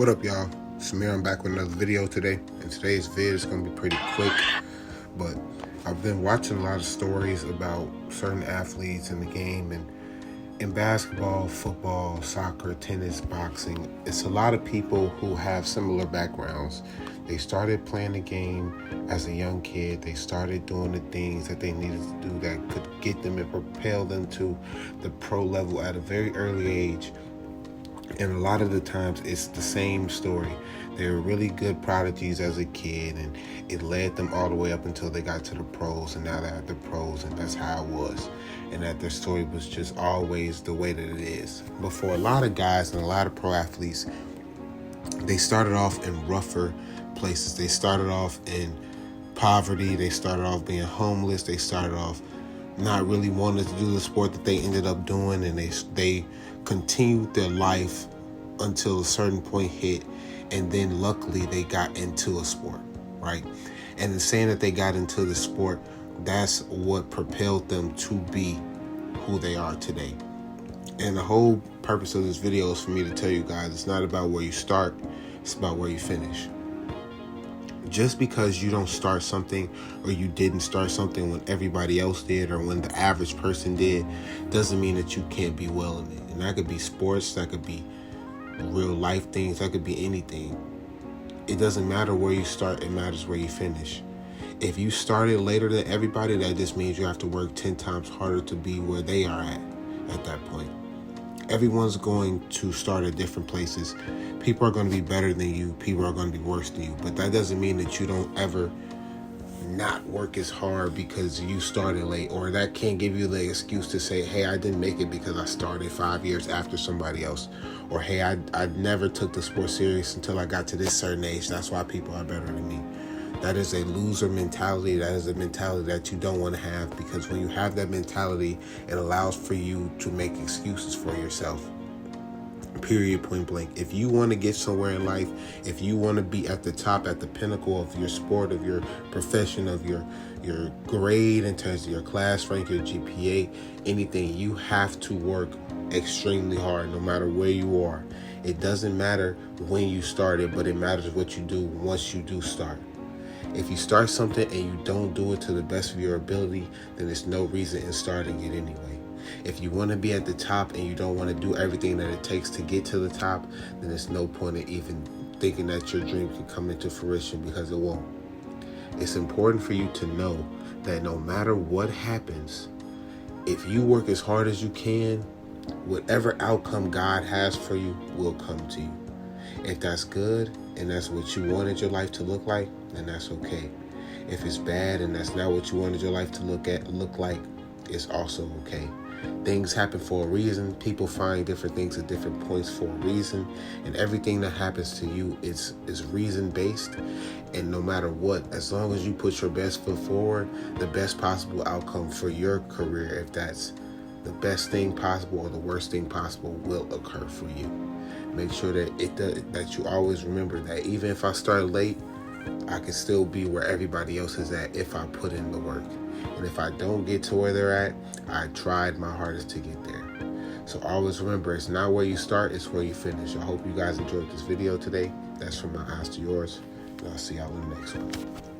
What up, y'all? Samir, I'm back with another video today. And today's vid is going to be pretty quick, but I've been watching a lot of stories about certain athletes in the game, and in basketball, football, soccer, tennis, boxing, it's a lot of people who have similar backgrounds. They started playing the game as a young kid. They started doing the things that they needed to do that could get them and propel them to the pro level at a very early age. And a lot of the times it's the same story. They were really good prodigies as a kid, and it led them all the way up until they got to the pros, and now they're at the pros, and that's how it was. And that their story was just always the way that it is. But for a lot of guys and a lot of pro athletes, they started off in rougher places. They started off in poverty. They started off being homeless. They started off not really wanting to do the sport that they ended up doing, and they continued their life until a certain point hit, and then luckily they got into a sport, right? And in saying that they got into the sport, that's what propelled them to be who they are today. And the whole purpose of this video is for me to tell you guys, it's not about where you start, it's about where you finish. Just because you don't start something, or you didn't start something when everybody else did, or when the average person did, doesn't mean that you can't be well in it. And that could be sports, that could be real life things, that could be anything. It doesn't matter where you start, it matters where you finish. If you started later than everybody, that just means you have to work 10 times harder to be where they are at that point. Everyone's going to start at different places. People are going to be better than you. People are going to be worse than you. But that doesn't mean that you don't ever not work as hard because you started late, or that can't give you the excuse to say, hey, I didn't make it because I started 5 years after somebody else, or hey, I never took the sport serious until I got to this certain age. That's why people are better than me. That is a loser mentality. That is a mentality that you don't want to have, because when you have that mentality, it allows for you to make excuses for yourself. Period, point blank. If you want to get somewhere in life, if you want to be at the top, at the pinnacle of your sport, of your profession, of your grade in terms of your class rank, your GPA, anything, you have to work extremely hard no matter where you are. It doesn't matter when you started, but it matters what you do once you do start. If you start something and you don't do it to the best of your ability, then there's no reason in starting it anyway. If you want to be at the top and you don't want to do everything that it takes to get to the top, then there's no point in even thinking that your dream can come into fruition, because it won't. It's important for you to know that no matter what happens, if you work as hard as you can, whatever outcome God has for you will come to you. If that's good and that's what you wanted your life to look like, then that's okay. If it's bad and that's not what you wanted your life to look like, it's also okay. Things happen for a reason. People find different things at different points for a reason, and everything that happens to you is reason based. And no matter what, as long as you put your best foot forward, the best possible outcome for your career, if that's the best thing possible or the worst thing possible, will occur for you. Make sure that you always remember that even if I start late, I can still be where everybody else is at if I put in the work. And if I don't get to where they're at, I tried my hardest to get there. So always remember, it's not where you start, it's where you finish. I hope you guys enjoyed this video today. That's from my eyes to yours, and I'll see y'all in the next one.